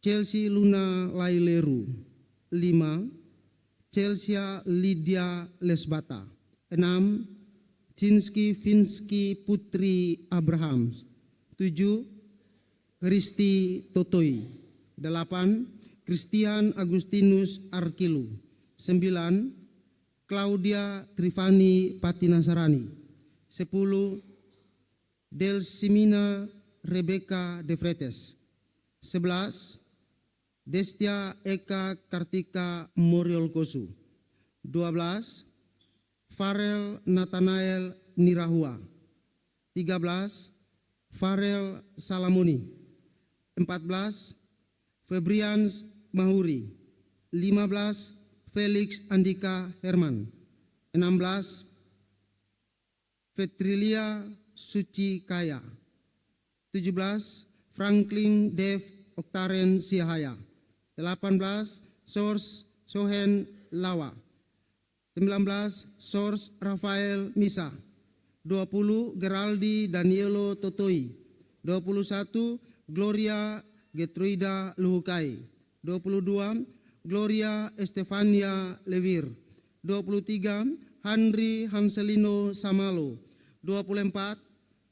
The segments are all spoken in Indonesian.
Chelsea Luna Laileru. 5. Chelsea Lydia Lesbata. 6. Cinski Finsky Putri Abraham. 7. Kristi Totoi. 8. Christian Agustinus Arkilu. 9. Claudia Trifani Patinasarani. 10. Delsimina Rebecca De Fretes. 11. Destia Eka Kartika Moriol Kosu. 12. Farel Nathanael Nirahua. 13. Farel Salamoni. 14. Febrian Mahuri. 15. Felix Andika Herman. 16. Fetrilia Suci Kaya. 17. Franklin Dev Oktaren Siahaya. 18. Sohen Lawa. 19. Source Rafael Misa. 20. Geraldi Danielo Totoi. 21. Gloria Getruida Luhukai. 22. Gloria Estefania Levir. 23. Henry Hanselino Samalo. 24.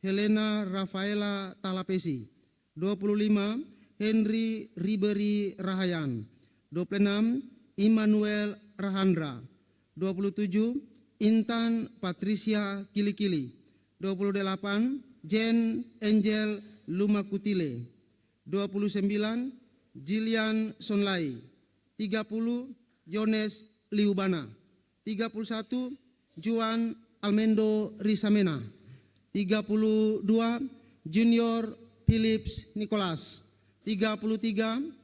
Helena Rafaela Talapesi. 25. Henry Ribery Rahayan. 26. Immanuel Rahandra. 27. Intan Patricia Kilikili. 28. Jen Angel Lumakutile. 29. Jilian Sonlai. 30. Jones Liubana. 31. Juan Almendo Risamena. 32. Junior Philips Nicholas. 33.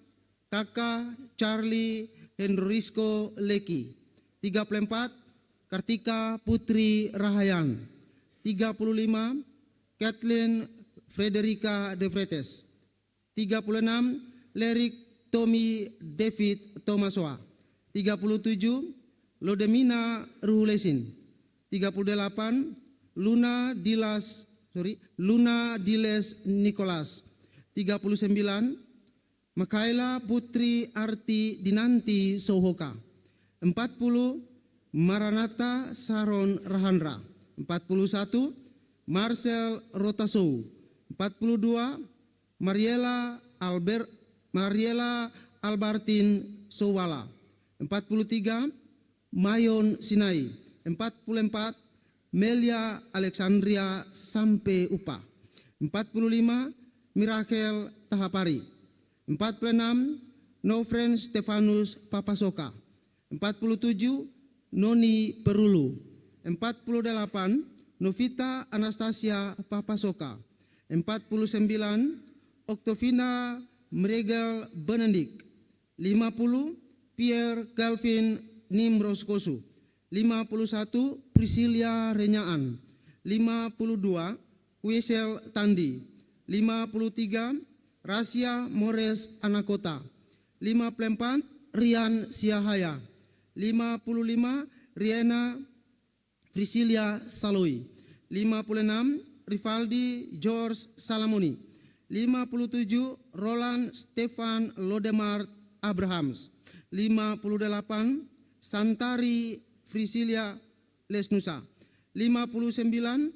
Kakak Charlie Hendrisco Leki. 34. Kartika Putri Rahayan. 35. Kathleen Frederica De Fretes. 36. Lerik Tommy David Thomasoa. 37. Lodemina Ruhulesin. 38. Luna Diles Nicholas. 39. Makaila Putri Arti Dinanti Sohoka. 40. Maranata Saron Rahandra. 41. Marcel Rotasou. 42. Mariela Albertin Sowala. 43. Mayon Sinai. 44. Melia Alexandria Sampe Upa. 45. Mirakel Tahapari. 46. Nofren Stefanus Papasoka. 47. Noni Perulu. 48. Novita Anastasia Papasoka. 49. Octovina Mregel Benedict. 50. Pierre Calvin Nimroskosu. 51. Priscilia Renyaan. 52. Wiesel Tandi. 53. Rasia Mores Anakota. 54. Rian Siahaya. 55. Riena Priscilia Saloi. 56. Rivaldi George Salamoni. 57. Roland Stefan Lodemar Abrahams. 58. Santari Priscilia Lesnusa. 59.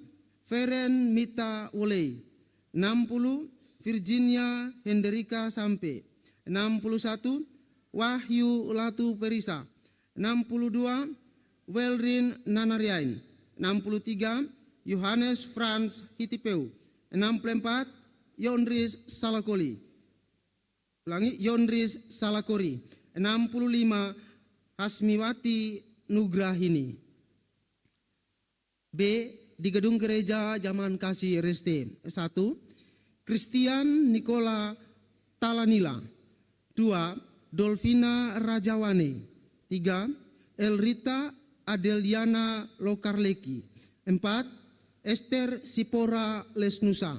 Feren Mita Wolei. 60. Virginia Hendrika Sampe. 61. Wahyu Latu Perisa. 62. Welrin Nanariain. 63. Yohanes Franz Hitipeu. 64. Yonris Salakoli. Ulangi, Yonris Salakori. 65. Hasmiwati Nugrahini. B. Di Gedung Gereja Zaman Kasih Reste. 1. Christian Nicola Talanila. 2. Dolvina Rajawane. 3. Elrita Adeliana Lokarleki. 4. Esther Sipora Lesnusa.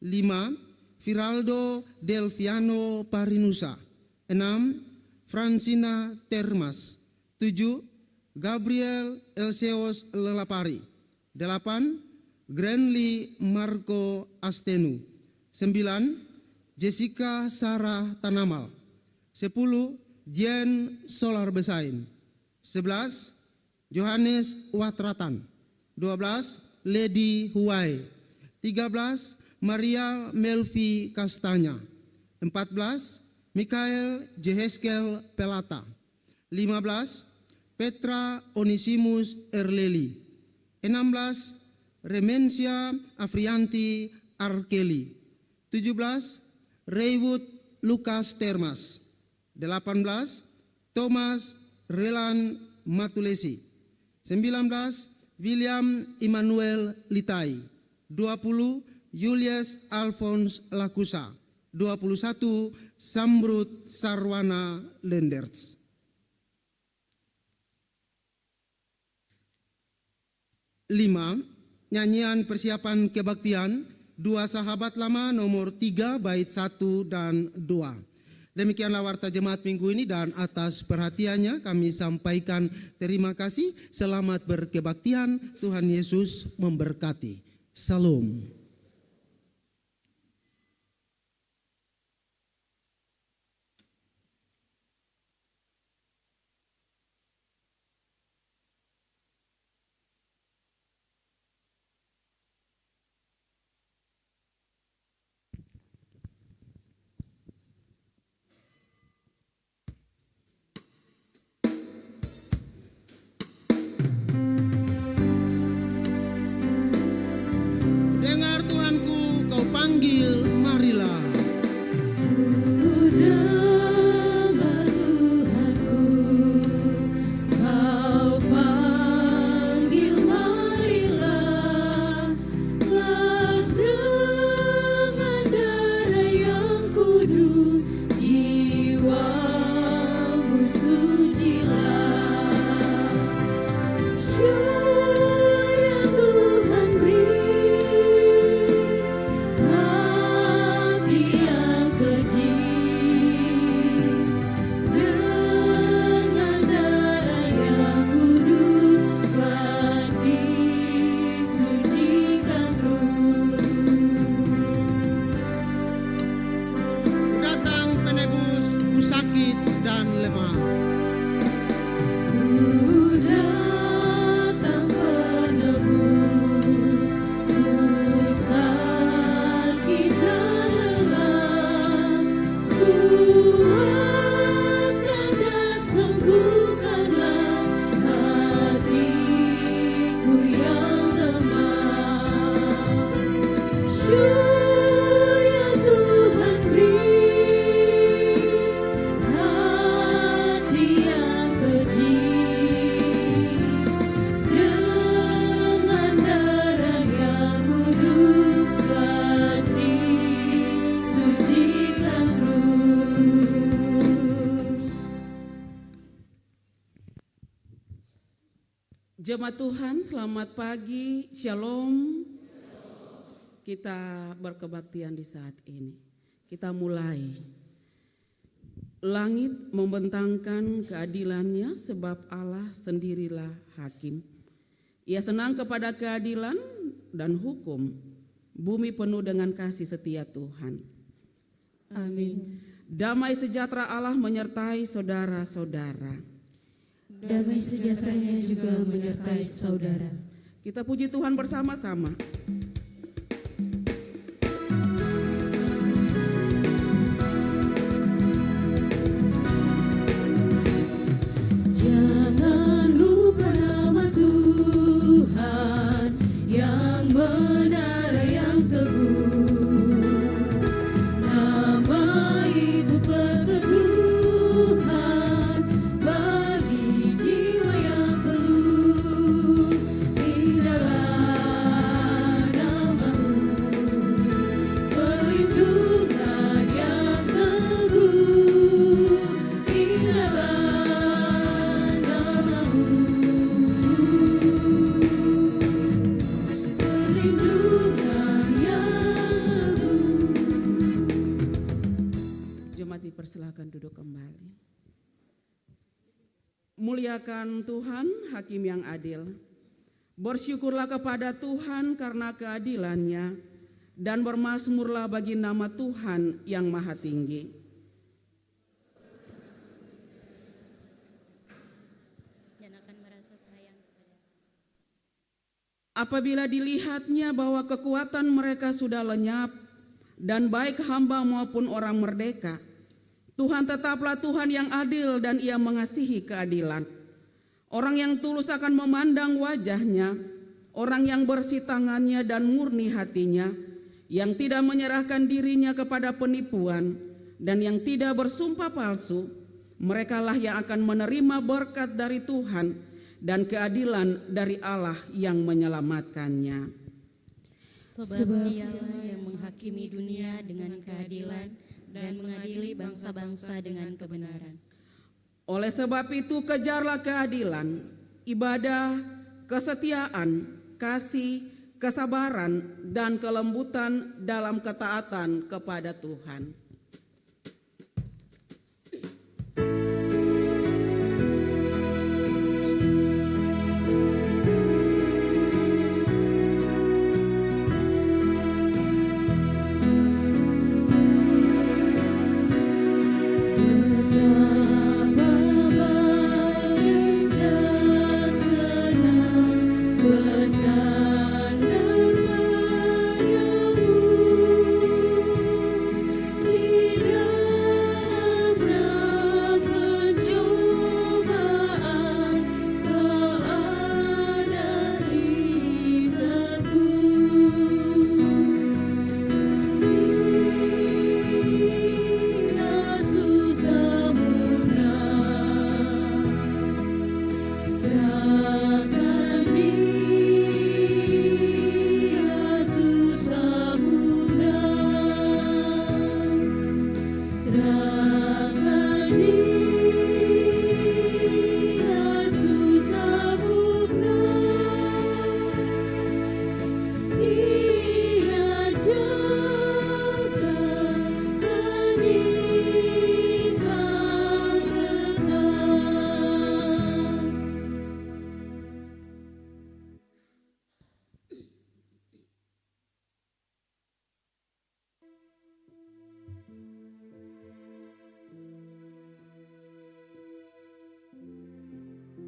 5. Firaldo Delviano Parinusa. 6. Francina Termas. 7. Gabriel Elseos Lelapari. 8. Granly Marco Astenu. 9. Jessica Sarah Tanamal. 10. Jen Solar Besain. 11. Johannes Watratan. 12. Lady Huai. 13. Maria Melvi Kastanya. 14. Mikael Jeheskel Pelata. 15. Petra Onisimus Erleli. 16. Remensia Afrianti Arkeli. 17. Raywood Lukas Termas. 18. Thomas Relan Matulesi. 19. William Immanuel Litai. 20. Julius Alphonse Lakusa. 21. Sambrut Sarwana Lenderts. Lima, nyanyian persiapan kebaktian, 2 Sahabat Lama nomor 3 bait 1 dan 2. Demikianlah warta jemaat minggu ini, dan atas perhatiannya kami sampaikan terima kasih. Selamat berkebaktian, Tuhan Yesus memberkati. Salam. Dengar Tuhanku, kau panggil, marilah. Jemaat Tuhan, selamat pagi, shalom. Kita berkebaktian di saat ini. Kita mulai. Langit membentangkan keadilannya sebab Allah sendirilah hakim. Ia senang kepada keadilan dan hukum. Bumi penuh dengan kasih setia Tuhan. Amin. Damai sejahtera Allah menyertai saudara-saudara. Damai sejahteranya juga menyertai saudara. Kita puji Tuhan bersama-sama. Jangan lupa nama Tuhan yang benar, yang teguh. Nama itu perteduhan bagi jiwa yang geluh. Indahlah nama-Mu, perlindungan yang teguh. Indahlah nama-Mu, perlindungan yang teguh. Jemaat dipersilakan duduk kembali. Muliakan Tuhan, Hakim yang adil. Bersyukurlah kepada Tuhan karena keadilannya, dan bermazmurlah bagi nama Tuhan yang maha tinggi. apabila dilihatnya bahwa kekuatan mereka sudah lenyap dan baik hamba maupun orang merdeka, Tuhan tetaplah Tuhan yang adil dan Ia mengasihi keadilan. Orang yang tulus akan memandang wajah-Nya, orang yang bersih tangannya dan murni hatinya, yang tidak menyerahkan dirinya kepada penipuan dan yang tidak bersumpah palsu, merekalah yang akan menerima berkat dari Tuhan dan keadilan dari Allah yang menyelamatkannya. Sebab Dialah yang menghakimi dunia dengan keadilan dan mengadili bangsa-bangsa dengan kebenaran. Oleh sebab itu kejarlah keadilan, ibadah, kesetiaan, kasih, kesabaran, dan kelembutan dalam ketaatan kepada Tuhan.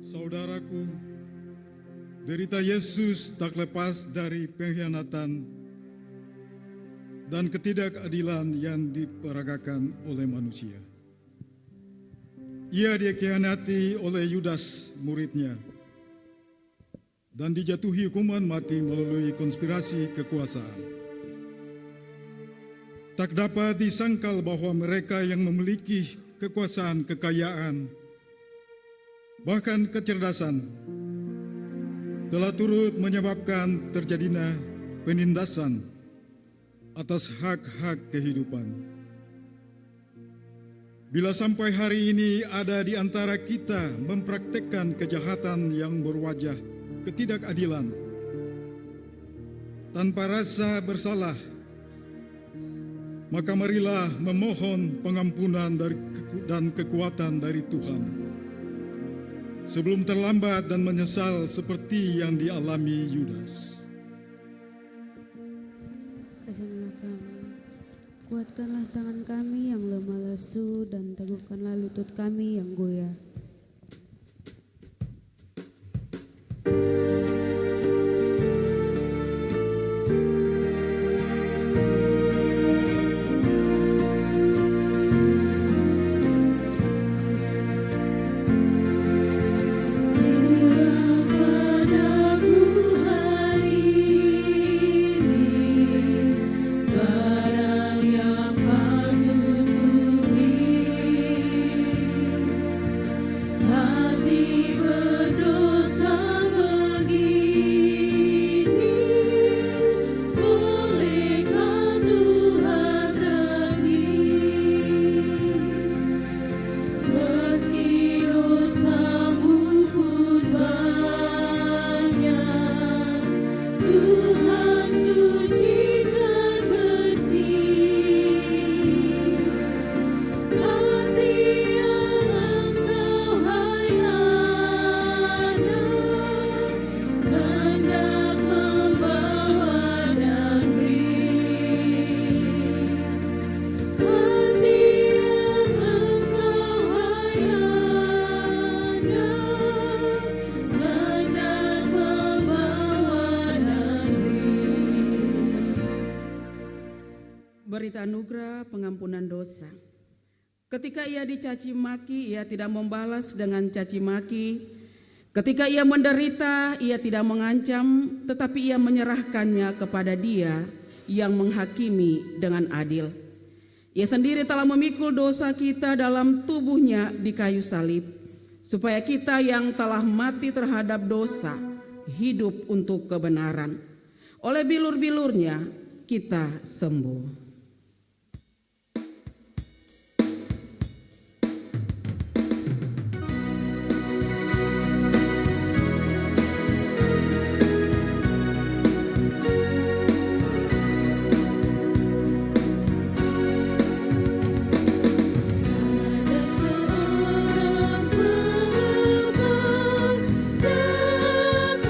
Saudaraku, derita Yesus tak lepas dari pengkhianatan dan ketidakadilan yang diperagakan oleh manusia. Ia dikhianati oleh Yudas, muridnya, dan dijatuhi hukuman mati melalui konspirasi kekuasaan. Tak dapat disangkal bahwa mereka yang memiliki kekuasaan, kekayaan, bahkan kecerdasan telah turut menyebabkan terjadinya penindasan atas hak-hak kehidupan. Bila sampai hari ini ada di antara kita mempraktekkan kejahatan yang berwajah ketidakadilan tanpa rasa bersalah, maka marilah memohon pengampunan dan kekuatan dari Tuhan sebelum terlambat dan menyesal seperti yang dialami Yudas. Kasihanlah kami, kuatkanlah tangan kami yang lemah lesu, dan teguhkanlah lutut kami yang goyah. menderita anugerah pengampunan dosa. Ketika ia dicaci maki, ia tidak membalas dengan caci maki. Ketika ia menderita, ia tidak mengancam, tetapi ia menyerahkannya kepada Dia yang menghakimi dengan adil. Ia sendiri telah memikul dosa kita dalam tubuhnya di kayu salib, supaya kita yang telah mati terhadap dosa hidup untuk kebenaran. Oleh bilur-bilurnya kita sembuh. Ada seorang penebus cakap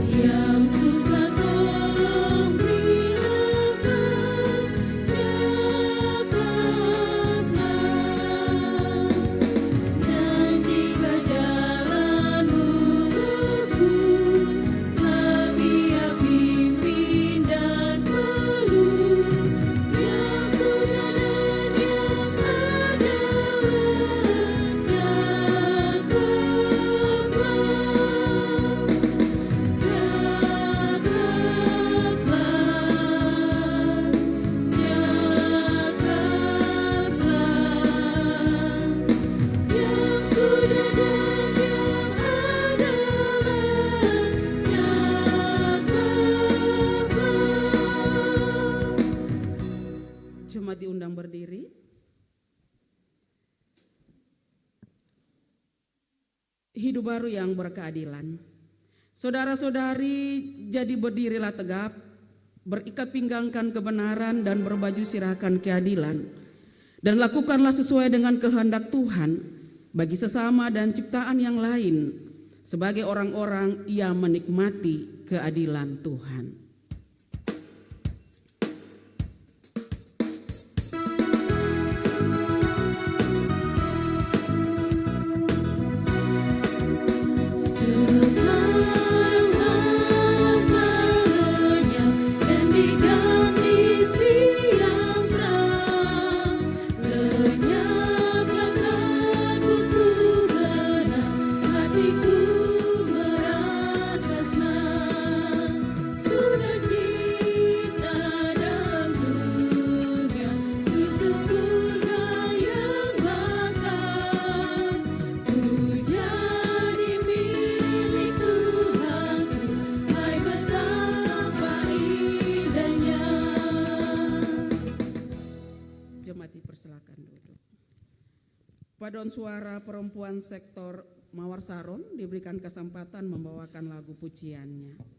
yang suka tolong beri lepas cakaplah. Dan jika jalanmu lumpuh, kau ia pimpin dan peluk. Yang sudah dan yang adalah yang sudah dan yang adalah Jemaat diundang berdiri. Hidup baru yang berkeadilan. Saudara-saudari, jadi berdirilah tegap, berikat pinggangkan kebenaran dan berbaju sirahkan keadilan. Dan lakukanlah sesuai dengan kehendak Tuhan bagi sesama dan ciptaan yang lain sebagai orang-orang yang menikmati keadilan Tuhan. sekarang makanya dan diganti siang terang. Lenyaplah takutku genang, hatiku merasa senang. Sudah cita dalam dunia, Kristus surga yang bakal. Ku jadi milik Tuhanku, hai betapa indahnya. Jemaat dipersilakan duduk. Paduan suara perempuan sektor Mawar Saron diberikan kesempatan membawakan lagu pujiannya.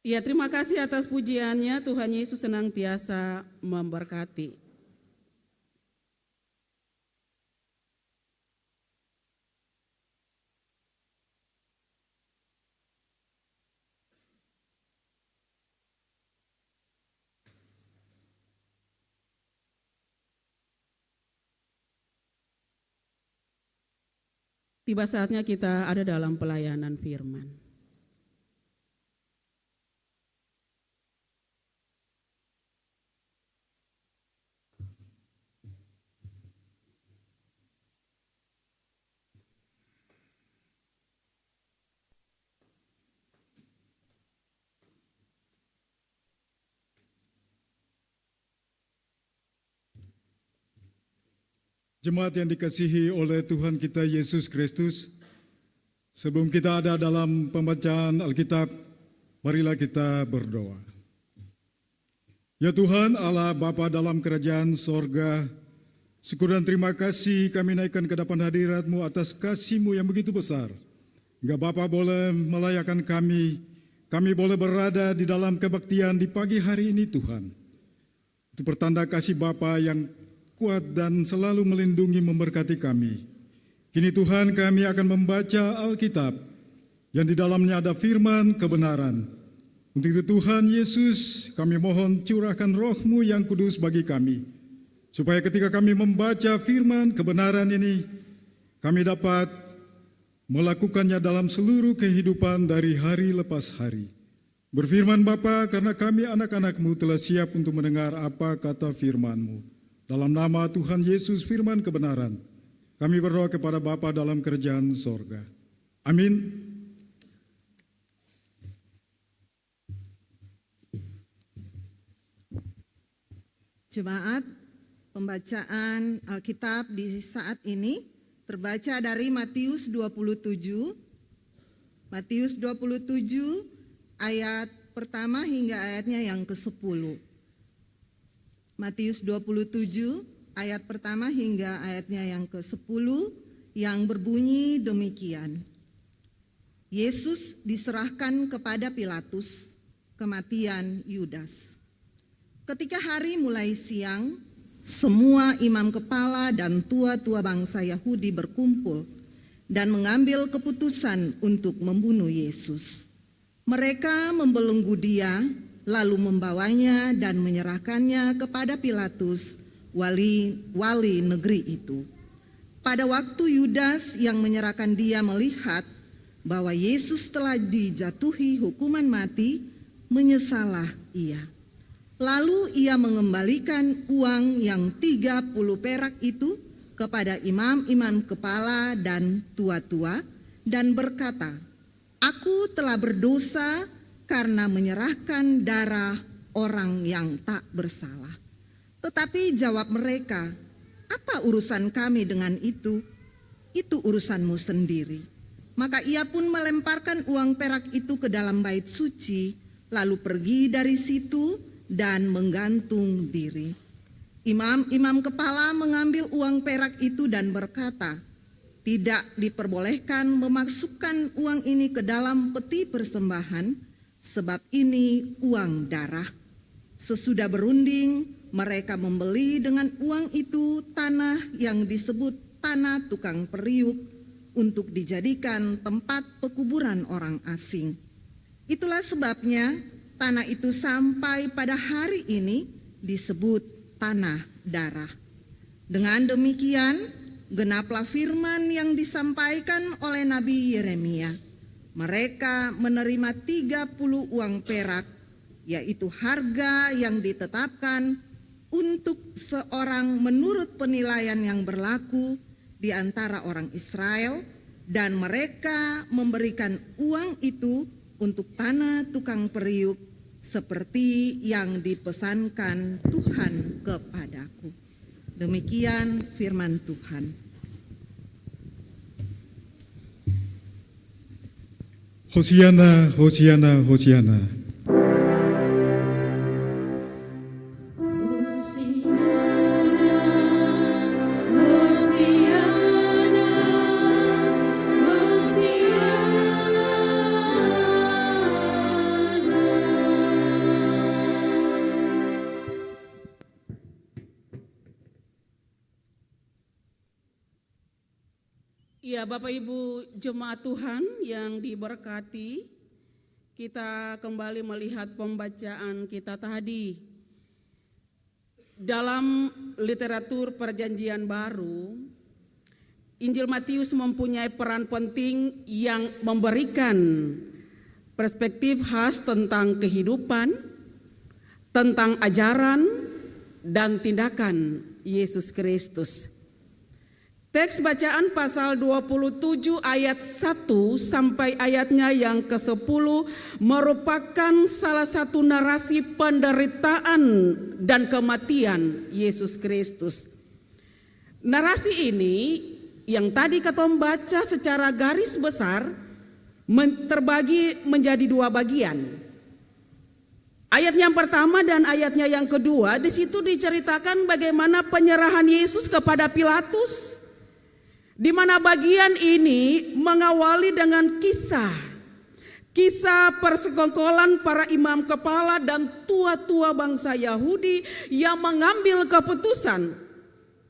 Ya, terima kasih atas pujiannya. Tuhan Yesus senantiasa memberkati. Tiba saatnya kita ada dalam pelayanan firman. Jemaat yang dikasihi oleh Tuhan kita Yesus Kristus, sebelum kita ada dalam pembacaan Alkitab, marilah kita berdoa. Ya Tuhan Allah Bapa dalam kerajaan sorga, syukur dan terima kasih kami naikkan ke depan hadirat-Mu atas kasih-Mu yang begitu besar. Hingga Bapa boleh melayakkan kami boleh berada di dalam kebaktian di pagi hari ini Tuhan. Itu pertanda kasih Bapa yang kuat dan selalu melindungi memberkati kami. Kini Tuhan kami akan membaca Alkitab yang di dalamnya ada firman kebenaran. Untuk itu Tuhan Yesus kami mohon curahkan roh-Mu yang kudus bagi kami. Supaya ketika kami membaca firman kebenaran ini, kami dapat melakukannya dalam seluruh kehidupan dari hari lepas hari. Berfirman Bapa, karena kami anak-anak-Mu telah siap untuk mendengar apa kata firman-Mu. Dalam nama Tuhan Yesus firman kebenaran, kami berdoa kepada Bapa dalam kerajaan sorga. Amin. Jemaat, pembacaan Alkitab di saat ini terbaca dari Matius 27. Matius 27 ayat pertama hingga ayatnya yang ke-10. Matius 27 ayat pertama hingga ayatnya yang ke-10 yang berbunyi demikian. Yesus diserahkan kepada Pilatus, kematian Yudas. Ketika hari mulai siang, semua imam kepala dan tua-tua bangsa Yahudi berkumpul dan mengambil keputusan untuk membunuh Yesus. Mereka membelenggu Dia, lalu membawanya dan menyerahkannya kepada Pilatus, wali negeri itu. Pada waktu Yudas yang menyerahkan Dia melihat bahwa Yesus telah dijatuhi hukuman mati, menyesallah ia. Lalu ia mengembalikan uang yang 30 perak itu kepada imam-imam kepala dan tua-tua dan berkata, "Aku telah berdosa karena menyerahkan darah orang yang tak bersalah." Tetapi jawab mereka, "Apa urusan kami dengan itu? Itu urusanmu sendiri." Maka ia pun melemparkan uang perak itu ke dalam bait suci, lalu pergi dari situ dan menggantung diri. Imam-imam kepala mengambil uang perak itu dan berkata, "Tidak diperbolehkan memasukkan uang ini ke dalam peti persembahan, sebab ini uang darah." Sesudah berunding, mereka membeli dengan uang itu tanah yang disebut tanah tukang periuk untuk dijadikan tempat pekuburan orang asing. Itulah sebabnya tanah itu sampai pada hari ini disebut tanah darah. Dengan demikian, genaplah firman yang disampaikan oleh Nabi Yeremia. Mereka menerima 30 uang perak, yaitu harga yang ditetapkan untuk seorang menurut penilaian yang berlaku di antara orang Israel, dan mereka memberikan uang itu untuk tanah tukang periuk seperti yang dipesankan Tuhan kepadaku. Demikian firman Tuhan. Hosiana, Hosiana, Hosiana. Hosiana, Hosiana. Ya, Bapak Ibu jemaat Tuhan yang diberkati, kita kembali melihat pembacaan kita tadi. Dalam literatur Perjanjian Baru, Injil Matius mempunyai peran penting yang memberikan perspektif khas tentang kehidupan, tentang ajaran, dan tindakan Yesus Kristus. Teks bacaan pasal 27 ayat 1 sampai ayatnya yang ke-10 merupakan salah satu narasi penderitaan dan kematian Yesus Kristus. Narasi ini yang tadi Ketom baca secara garis besar terbagi menjadi dua bagian. Ayat yang pertama dan ayatnya yang kedua, di situ diceritakan bagaimana penyerahan Yesus kepada Pilatus, di mana bagian ini mengawali dengan kisah persekongkolan para imam kepala dan tua-tua bangsa Yahudi yang mengambil keputusan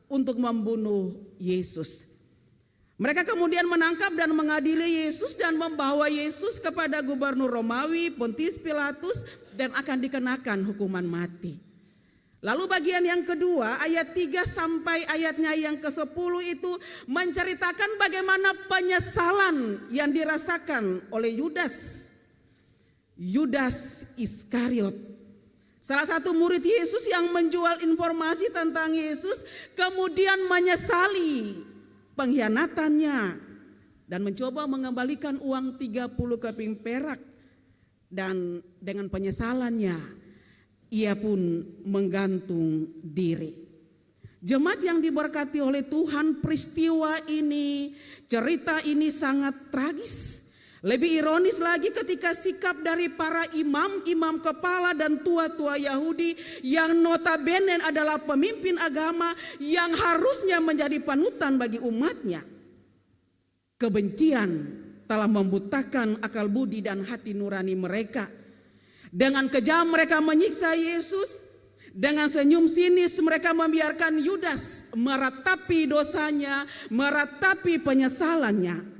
untuk membunuh Yesus. Mereka kemudian menangkap dan mengadili Yesus dan membawa Yesus kepada gubernur Romawi Pontius Pilatus dan akan dikenakan hukuman mati. Lalu bagian yang kedua, ayat 3 sampai ayatnya yang ke-10 itu menceritakan bagaimana penyesalan yang dirasakan oleh Yudas Iskariot. Salah satu murid Yesus yang menjual informasi tentang Yesus kemudian menyesali pengkhianatannya dan mencoba mengembalikan uang 30 keping perak, dan dengan penyesalannya ia pun menggantung diri. Jemaat yang diberkati oleh Tuhan, peristiwa ini, cerita ini sangat tragis. Lebih ironis lagi ketika sikap dari para imam kepala dan tua-tua Yahudi yang notabene adalah pemimpin agama yang harusnya menjadi panutan bagi umatnya. Kebencian telah membutakan akal budi dan hati nurani mereka. Dengan kejam mereka menyiksa Yesus, dengan senyum sinis mereka membiarkan Yudas meratapi dosanya, meratapi penyesalannya.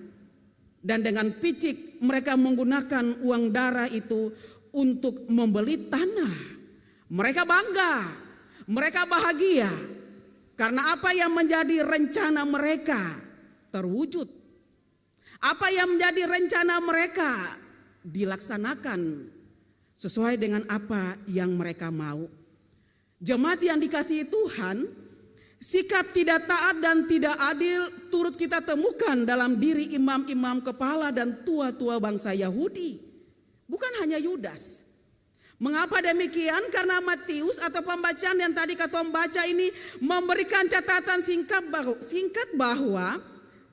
Dan dengan picik mereka menggunakan uang darah itu untuk membeli tanah. Mereka bangga, mereka bahagia karena apa yang menjadi rencana mereka terwujud. Apa yang menjadi rencana mereka dilaksanakan sesuai dengan apa yang mereka mau. Jemaat yang dikasihi Tuhan, sikap tidak taat dan tidak adil turut kita temukan dalam diri imam-imam kepala dan tua-tua bangsa Yahudi. Bukan hanya Yudas. Mengapa demikian? Karena Matius atau pembacaan yang tadi Ketom baca ini memberikan catatan singkat bahwa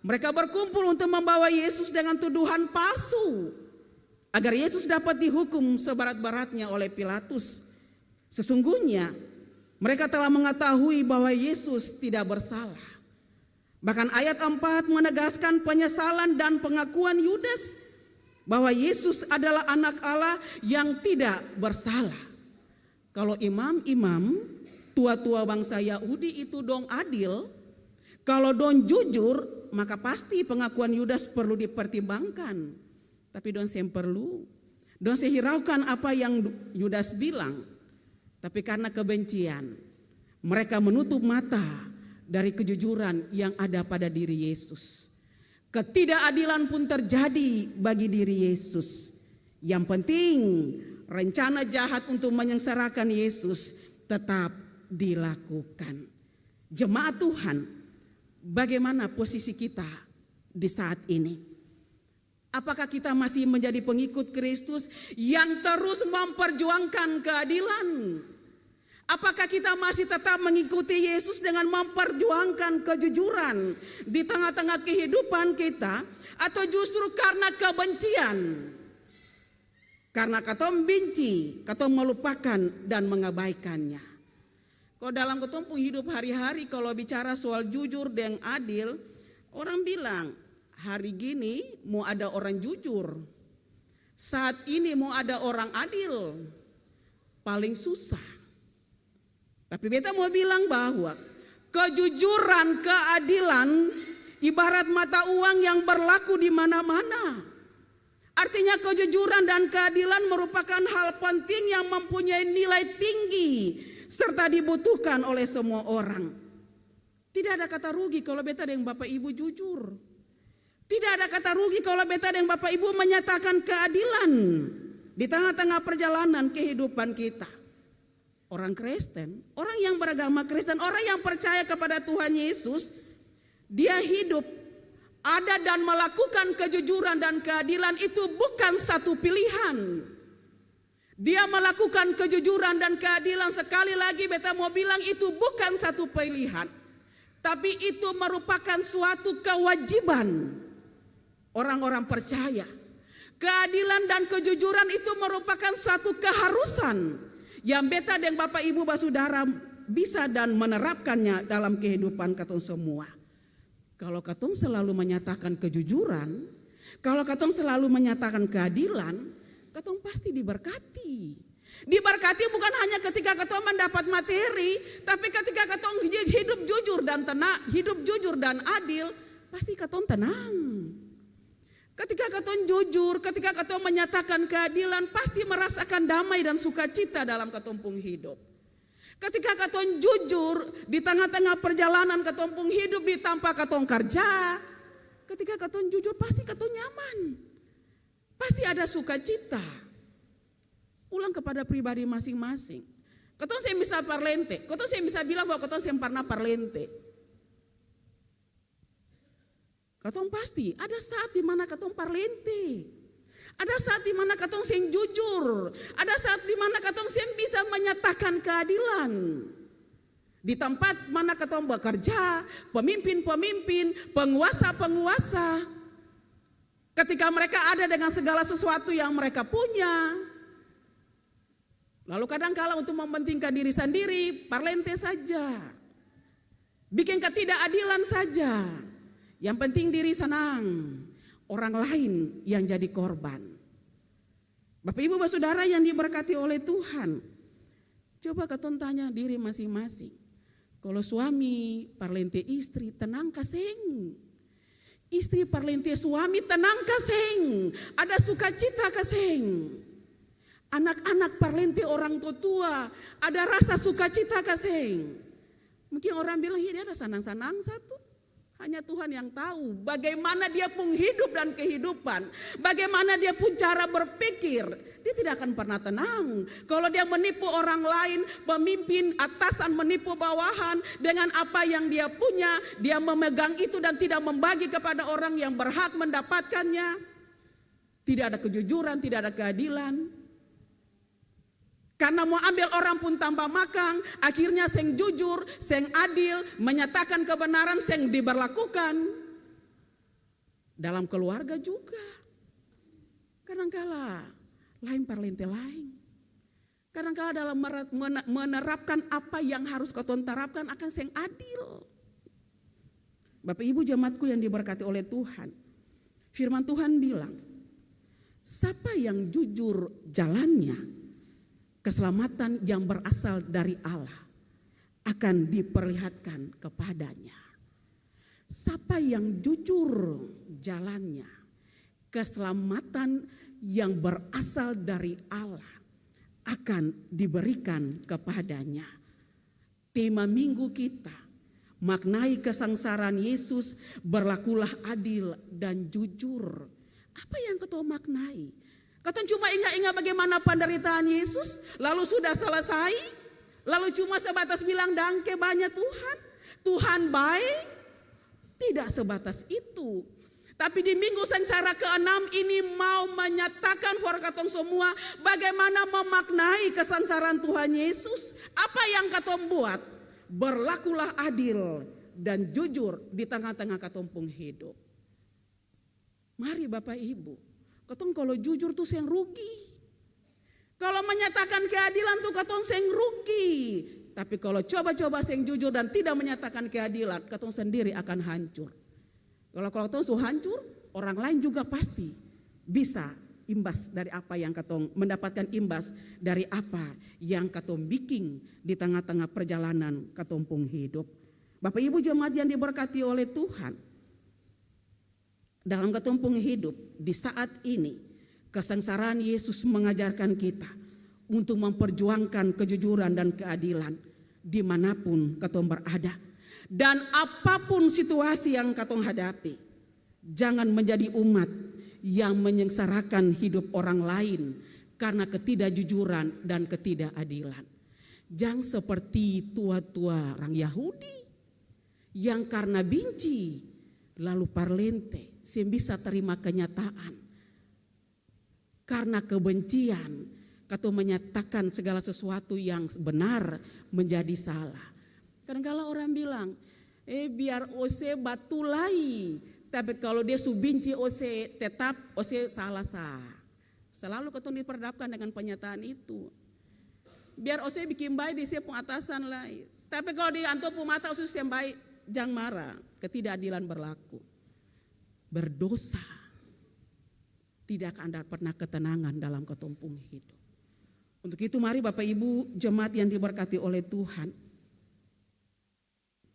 mereka berkumpul untuk membawa Yesus dengan tuduhan palsu agar Yesus dapat dihukum seberat-beratnya oleh Pilatus. Sesungguhnya mereka telah mengetahui bahwa Yesus tidak bersalah. Bahkan ayat 4 menegaskan penyesalan dan pengakuan Yudas bahwa Yesus adalah anak Allah yang tidak bersalah. Kalau imam-imam tua-tua bangsa Yahudi itu dong adil, kalau dong jujur, maka pasti pengakuan Yudas perlu dipertimbangkan. Tapi don't hiraukan apa yang Yudas bilang. Tapi karena kebencian, mereka menutup mata dari kejujuran yang ada pada diri Yesus. Ketidakadilan pun terjadi bagi diri Yesus. Yang penting, rencana jahat untuk menyengsarakan Yesus tetap dilakukan. Jemaat Tuhan, bagaimana posisi kita di saat ini? Apakah kita masih menjadi pengikut Kristus yang terus memperjuangkan keadilan? Apakah kita masih tetap mengikuti Yesus dengan memperjuangkan kejujuran di tengah-tengah kehidupan kita? Atau justru karena kebencian? Karena Ketom benci, Ketom melupakan dan mengabaikannya. Kalau dalam Ketom hidup hari-hari kalau bicara soal jujur dan adil, orang bilang, hari gini mau ada orang jujur, saat ini mau ada orang adil, paling susah. Tapi beta mau bilang bahwa kejujuran, keadilan ibarat mata uang yang berlaku di mana-mana. Artinya kejujuran dan keadilan merupakan hal penting yang mempunyai nilai tinggi serta dibutuhkan oleh semua orang. Tidak ada kata rugi kalau beta dengan Bapak Ibu jujur. Tidak ada kata rugi kalau beta dengan Bapak Ibu menyatakan keadilan di tengah-tengah perjalanan kehidupan kita. Orang Kristen, orang yang beragama Kristen, orang yang percaya kepada Tuhan Yesus, dia hidup ada dan melakukan kejujuran dan keadilan itu bukan satu pilihan. Dia melakukan kejujuran dan keadilan, sekali lagi beta mau bilang itu bukan satu pilihan. Tapi itu merupakan suatu kewajiban orang-orang percaya. Keadilan dan kejujuran itu merupakan suatu keharusan yang beta dan Bapak Ibu Basudara bisa dan menerapkannya dalam kehidupan katong semua. Kalau katong selalu menyatakan kejujuran, kalau katong selalu menyatakan keadilan, katong pasti diberkati. Diberkati bukan hanya ketika katong mendapat materi, tapi ketika katong hidup jujur dan tenang, hidup jujur dan adil, pasti katong tenang. Ketika katong jujur, ketika katong menyatakan keadilan, pasti merasakan damai dan sukacita dalam katong pung hidup. Ketika katong jujur di tengah-tengah perjalanan katong pung hidup di tanpa katong kerja, ketika katong jujur pasti katong nyaman. Pasti ada sukacita. Ulang kepada pribadi masing-masing. Katong saya bisa parlente, katong saya bisa bilang bahwa katong saya pernah parlente. Katong pasti ada saat di mana katong parlente. Ada saat di mana katong sing jujur, ada saat di mana katong sing bisa menyatakan keadilan. Di tempat mana katong bekerja, pemimpin-pemimpin, penguasa-penguasa, ketika mereka ada dengan segala sesuatu yang mereka punya, lalu kadang-kala untuk mementingkan diri sendiri, parlente saja, bikin ketidakadilan saja. Yang penting diri senang, orang lain yang jadi korban. Bapak Ibu Saudara yang diberkati oleh Tuhan, coba katong tanya diri masing-masing. Kalau suami parlente istri, tenang kaseng. Istri parlente suami, tenang kaseng. Ada sukacita kaseng. Anak-anak parlente orang tua, ada rasa sukacita kaseng. Mungkin orang bilang, ya dia ada sanang-sanang satu. Hanya Tuhan yang tahu bagaimana dia pun hidup dan kehidupan. Bagaimana dia pun cara berpikir. Dia tidak akan pernah tenang. Kalau dia menipu orang lain, pemimpin atasan menipu bawahan dengan apa yang dia punya. Dia memegang itu dan tidak membagi kepada orang yang berhak mendapatkannya. Tidak ada kejujuran, tidak ada keadilan. Karena mau ambil orang pun tanpa makang, akhirnya seng jujur, seng adil, menyatakan kebenaran seng diberlakukan. Dalam keluarga juga. Kadangkala lain parlente lain. Kadangkala dalam menerapkan apa yang harus katong terapkan akan seng adil. Bapak Ibu jemaatku yang diberkati oleh Tuhan. Firman Tuhan bilang, siapa yang jujur jalannya, keselamatan yang berasal dari Allah akan diperlihatkan kepadanya. Siapa yang jujur jalannya, keselamatan yang berasal dari Allah akan diberikan kepadanya. Tema minggu kita, maknai kesengsaraan Yesus, berlakulah adil dan jujur. Apa yang kau maknai? Katong cuma ingat-ingat bagaimana penderitaan Yesus, lalu sudah selesai, lalu cuma sebatas bilang dangke banyak Tuhan, Tuhan baik, tidak sebatas itu. Tapi di minggu sengsara ke-6 ini mau menyatakan for katong semua bagaimana memaknai kesengsaraan Tuhan Yesus. Apa yang katong buat? Berlakulah adil dan jujur di tengah-tengah katong pung hidup. Mari Bapak Ibu. Katong kalau jujur tuh seng rugi. Kalau menyatakan keadilan tuh katong seng rugi. Tapi kalau coba-coba seng jujur dan tidak menyatakan keadilan, katong sendiri akan hancur. Kalau katong su hancur, orang lain juga pasti bisa imbas dari apa yang katong mendapatkan imbas dari apa yang katong bikin di tengah-tengah perjalanan katong pung hidup. Bapak Ibu jemaat yang diberkati oleh Tuhan, dalam ketumpung hidup di saat ini, kesengsaraan Yesus mengajarkan kita untuk memperjuangkan kejujuran dan keadilan dimanapun katong berada. Dan apapun situasi yang katong hadapi, jangan menjadi umat yang menyengsarakan hidup orang lain karena ketidakjujuran dan ketidakadilan. Jangan seperti tua-tua orang Yahudi yang karena benci lalu parlente, sem bisa terima kenyataan. Karena kebencian, katong menyatakan segala sesuatu yang benar menjadi salah. Kadang-kala orang bilang, biar ose batulai, tapi kalau dia su benci ose tetap ose salah sah. Selalu katong diperhadapkan dengan pernyataan itu. Biar ose bikin baik di siapung atasan lain. Tapi kalau di antopu mata ose yang baik, jangan marah. Ketidakadilan berlaku. Berdosa tidak akan ada pernah ketenangan dalam ketumpung hidup. Untuk itu mari Bapak Ibu jemaat yang diberkati oleh Tuhan,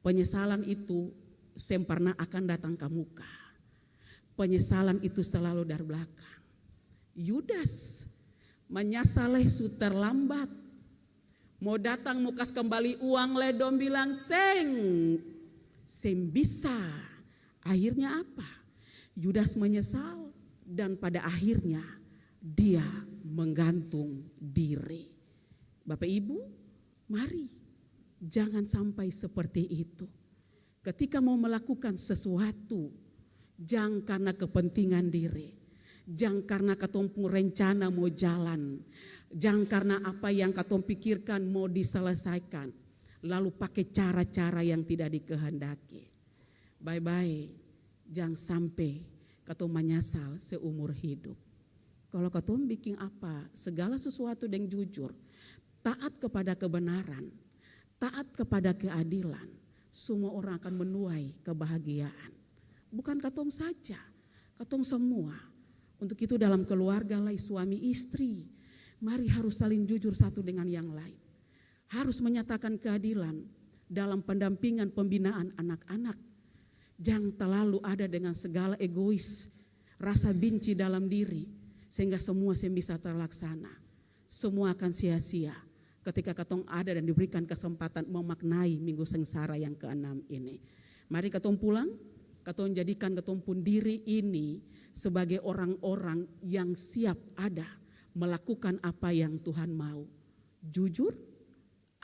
penyesalan itu sempurna akan datang ke muka. Penyesalan itu selalu dari belakang. Yudas menyesali su terlambat. Mau datang mau kas kembali uang ledom bilang seng bisa. Akhirnya apa? Yudas menyesal dan pada akhirnya dia menggantung diri. Bapak Ibu, mari jangan sampai seperti itu. Ketika mau melakukan sesuatu, jangan karena kepentingan diri, jangan karena katong rencana mau jalan, jangan karena apa yang katong pikirkan mau diselesaikan, lalu pakai cara-cara yang tidak dikehendaki. Bye-bye, jangan sampai katong menyesal seumur hidup. Kalau katong bikin apa, segala sesuatu yang jujur, taat kepada kebenaran, taat kepada keadilan, semua orang akan menuai kebahagiaan. Bukan katong saja, katong semua. Untuk itu dalam keluarga lah suami istri, mari harus saling jujur satu dengan yang lain. Harus menyatakan keadilan dalam pendampingan pembinaan anak-anak. Jangan terlalu ada dengan segala egois, rasa benci dalam diri, sehingga semua bisa terlaksana. Semua akan sia-sia ketika katong ada dan diberikan kesempatan memaknai minggu sengsara yang ke-6 ini. Mari katong pulang, katong jadikan katong pun diri ini sebagai orang-orang yang siap ada melakukan apa yang Tuhan mau. Jujur,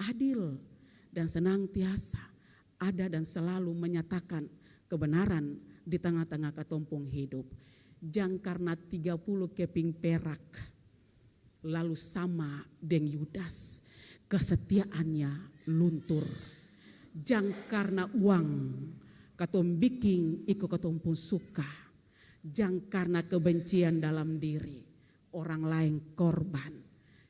adil, dan senantiasa ada dan selalu menyatakan kebenaran di tengah-tengah ketumpung hidup. Jangan karena 30 keping perak lalu sama dengan Yudas, kesetiaannya luntur. Jangan karena uang katong bikin ikut katong pun suka. Jangan karena kebencian dalam diri orang lain korban.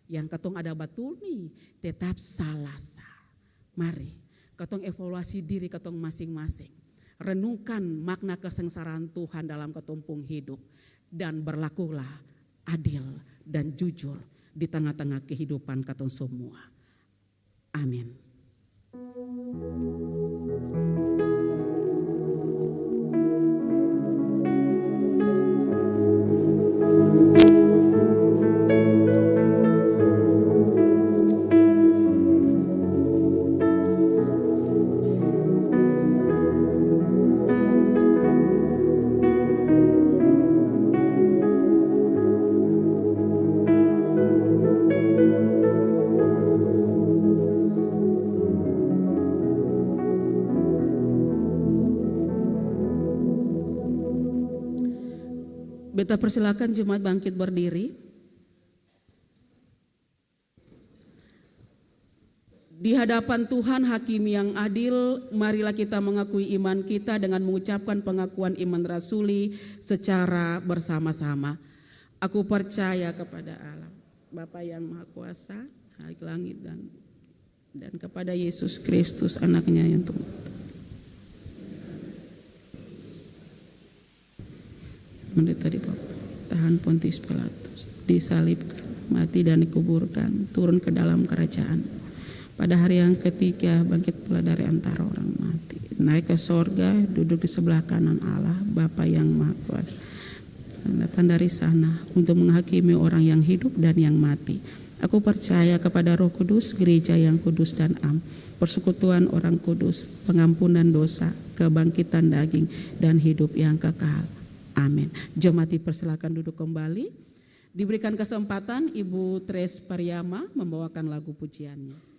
Yang katong ada batul nih tetap salah sah. Mari katong evaluasi diri katong masing-masing. Renungkan makna kesengsaraan Tuhan dalam ketumpung hidup dan berlakulah adil dan jujur di tengah-tengah kehidupan katong semua. Amin. Beta persilakan jemaat bangkit berdiri. Di hadapan Tuhan Hakim yang adil, marilah kita mengakui iman kita dengan mengucapkan pengakuan iman rasuli secara bersama-sama. Aku percaya kepada Allah, Bapa yang Maha Kuasa, Halik langit dan kepada Yesus Kristus anaknya yang tunggal. Menderita di tahan Pontius Pilatus, disalibkan, mati dan dikuburkan, turun ke dalam kerajaan. Pada hari yang ketiga bangkit pula dari antara orang mati. naik ke sorga, duduk di sebelah kanan Allah, Bapa yang Maha Kuasa. Datang dari sana untuk menghakimi orang yang hidup dan yang mati. Aku percaya kepada Roh Kudus, gereja yang kudus dan am, persekutuan orang kudus, pengampunan dosa, kebangkitan daging, dan hidup yang kekal. Amin. Jemaat dipersilakan duduk kembali. Diberikan kesempatan Ibu Tres Pariyama membawakan lagu pujiannya.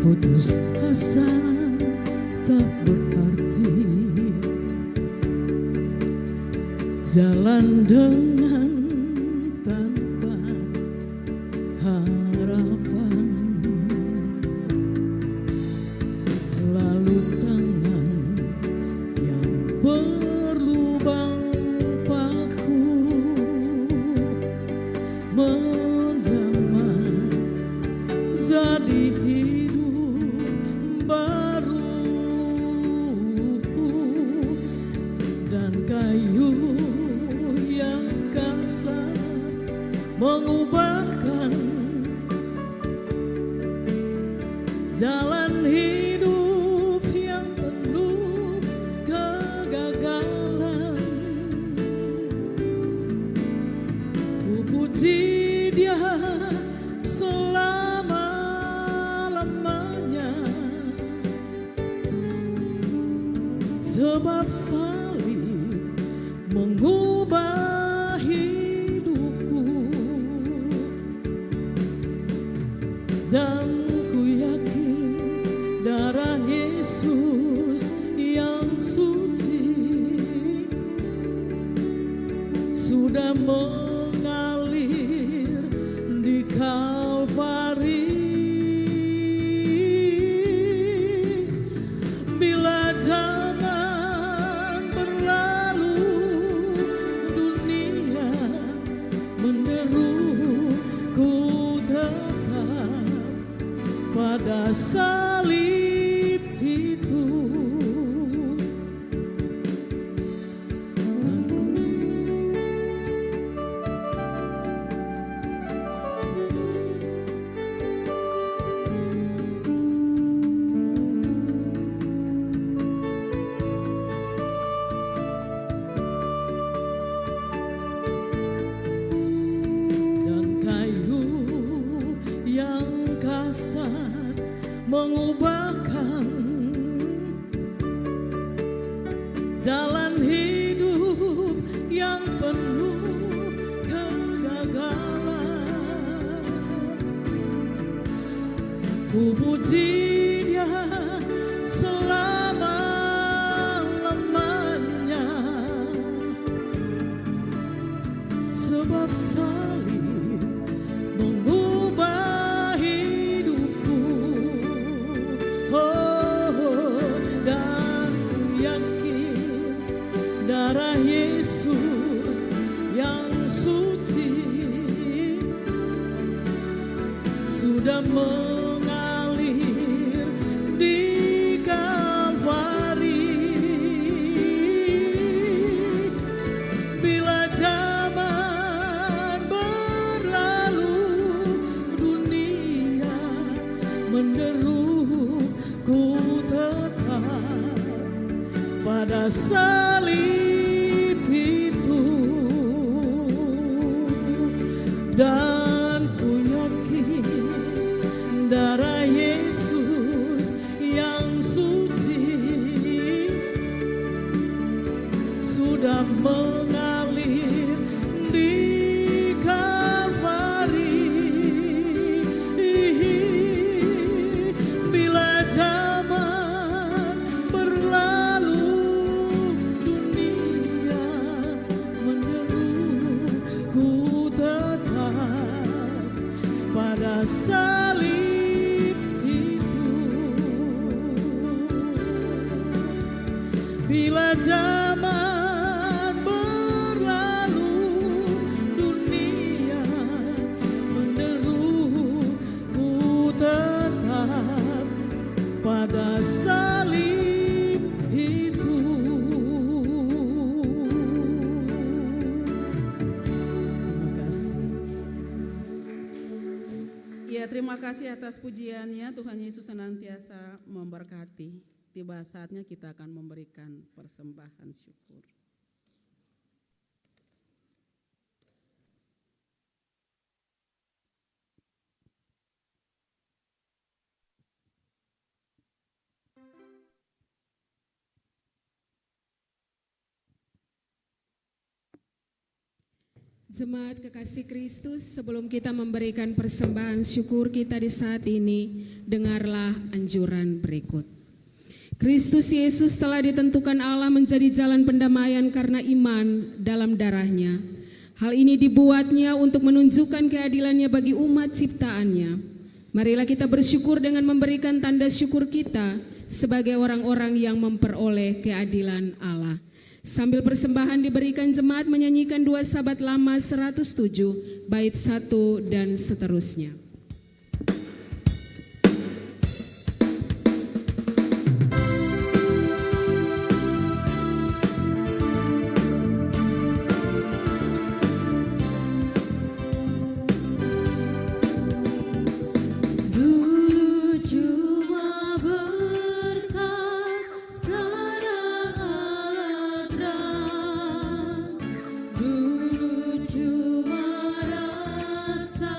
Putus asa tak berarti, jalan dengan tanpa harapan, lalu tangan yang berlubang paku menjelma jadi mengubahkan jalan hidup yang penuh kegagalan. Ku puji Dia selama-lamanya, sebab salib mengubah hidupku. Dan ku yakin darah Yesus yang suci sudah mengalir di Kalvari. Bila zaman berlalu, dunia menderu, ku tetap pada salib itu. Dan kayu yang kasar mengubahkan jalan hidup yang penuh kegagalan. Ku puji Dia selama-lamanya, sebab salib mengubah hidupku. Dan ku yakin darah Yesus yang suci sudah mengalir di Kalvari. Bila zaman berlalu, dunia menderu, ku tetap pada salib itu. Dan ku yakin sudah mengalir di Kalvari. Bila zaman berlalu, dunia menderu, ku tetap pada salib itu. Bila zaman berlalu, dunia menderu, ku tetap pada salib itu. Terima kasih. Ya, terima kasih atas pujiannya. Tuhan Yesus senantiasa memberkati. Tiba saatnya kita akan memberikan persembahan syukur. Jemaat kekasih Kristus, sebelum kita memberikan persembahan syukur kita di saat ini, dengarlah anjuran berikut. Kristus Yesus telah ditentukan Allah menjadi jalan pendamaian karena iman dalam darah-Nya. Hal ini dibuatnya untuk menunjukkan keadilan-Nya bagi umat ciptaannya. Marilah kita bersyukur dengan memberikan tanda syukur kita sebagai orang-orang yang memperoleh keadilan Allah. Sambil persembahan diberikan, jemaat menyanyikan 2 Sabat Lama 107, bait 1 dan seterusnya. Dulu cuma berkat sarang Allah terang, dulu cuma rasa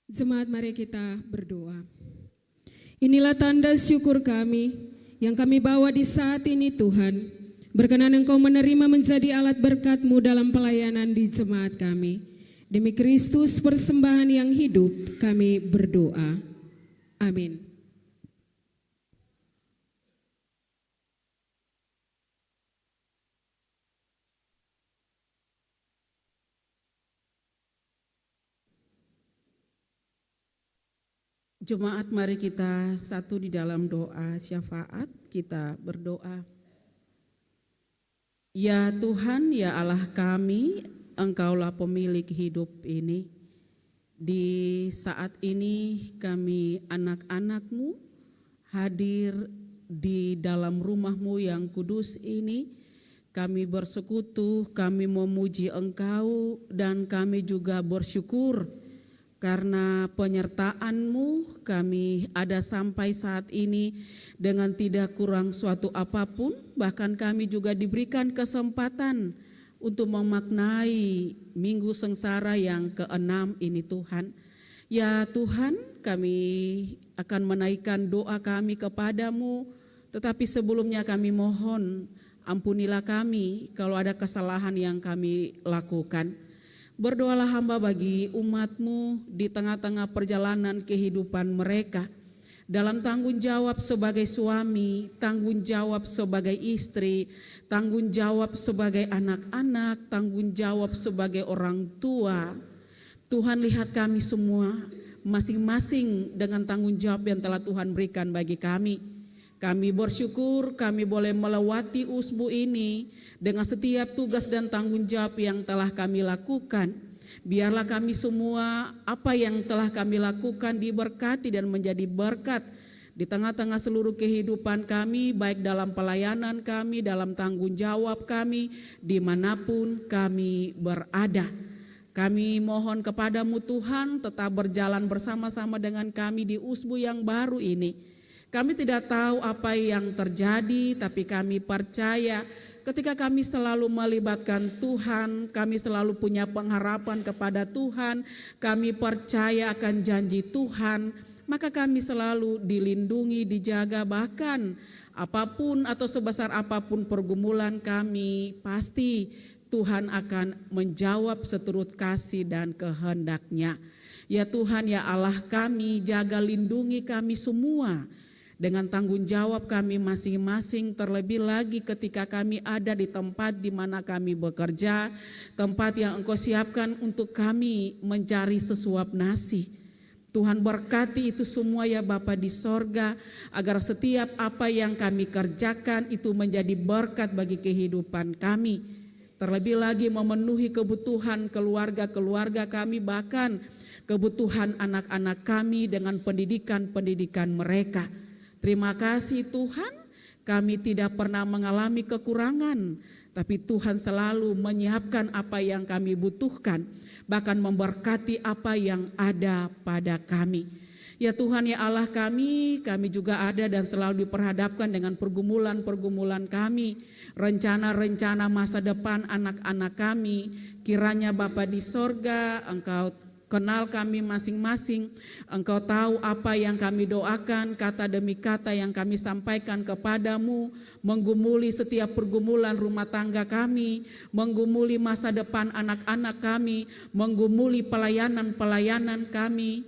Jemaat, mari kita berdoa. Inilah tanda syukur kami yang kami bawa di saat ini Tuhan. Berkenan Engkau menerima menjadi alat berkat-Mu dalam pelayanan di jemaat kami. Demi Kristus persembahan yang hidup kami berdoa. Amin. Jemaat, mari kita satu di dalam doa syafaat, kita berdoa. Ya Tuhan, ya Allah kami, Engkaulah pemilik hidup ini. Di saat ini kami anak-anak-Mu hadir di dalam rumah-Mu yang kudus ini. Kami bersekutu, kami memuji Engkau, dan kami juga bersyukur karena penyertaan-Mu kami ada sampai saat ini dengan tidak kurang suatu apapun. Bahkan kami juga diberikan kesempatan untuk memaknai Minggu Sengsara yang ke-6 ini Tuhan. Ya Tuhan, kami akan menaikkan doa kami kepadamu, tetapi sebelumnya kami mohon ampunilah kami kalau ada kesalahan yang kami lakukan. Berdoalah hamba bagi umat-Mu di tengah-tengah perjalanan kehidupan mereka. Dalam tanggung jawab sebagai suami, tanggung jawab sebagai istri, tanggung jawab sebagai anak-anak, tanggung jawab sebagai orang tua. Tuhan, lihat kami semua masing-masing dengan tanggung jawab yang telah Tuhan berikan bagi kami. Kami bersyukur kami boleh melewati usbu ini dengan setiap tugas dan tanggung jawab yang telah kami lakukan. Biarlah kami semua apa yang telah kami lakukan diberkati dan menjadi berkat di tengah-tengah seluruh kehidupan kami, baik dalam pelayanan kami, dalam tanggung jawab kami, dimanapun kami berada. Kami mohon kepadamu Tuhan tetap berjalan bersama-sama dengan kami di usbu yang baru ini. Kami tidak tahu apa yang terjadi, tapi kami percaya ketika kami selalu melibatkan Tuhan, kami selalu punya pengharapan kepada Tuhan, kami percaya akan janji Tuhan, maka kami selalu dilindungi, dijaga, bahkan apapun atau sebesar apapun pergumulan kami, pasti Tuhan akan menjawab seturut kasih dan kehendak-Nya. Ya Tuhan, ya Allah kami, jaga lindungi kami semua dengan tanggung jawab kami masing-masing, terlebih lagi ketika kami ada di tempat di mana kami bekerja, tempat yang Engkau siapkan untuk kami mencari sesuap nasi. Tuhan berkati itu semua ya Bapa di sorga, agar setiap apa yang kami kerjakan itu menjadi berkat bagi kehidupan kami. Terlebih lagi memenuhi kebutuhan keluarga-keluarga kami, bahkan kebutuhan anak-anak kami dengan pendidikan-pendidikan mereka. Terima kasih Tuhan, kami tidak pernah mengalami kekurangan, tapi Tuhan selalu menyiapkan apa yang kami butuhkan, bahkan memberkati apa yang ada pada kami. Ya Tuhan, ya Allah kami juga ada dan selalu diperhadapkan dengan pergumulan-pergumulan kami, rencana-rencana masa depan anak-anak kami. Kiranya Bapa di sorga, Engkau kenal kami masing-masing, Engkau tahu apa yang kami doakan, kata demi kata yang kami sampaikan kepadamu, menggumuli setiap pergumulan rumah tangga kami, menggumuli masa depan anak-anak kami, menggumuli pelayanan-pelayanan kami.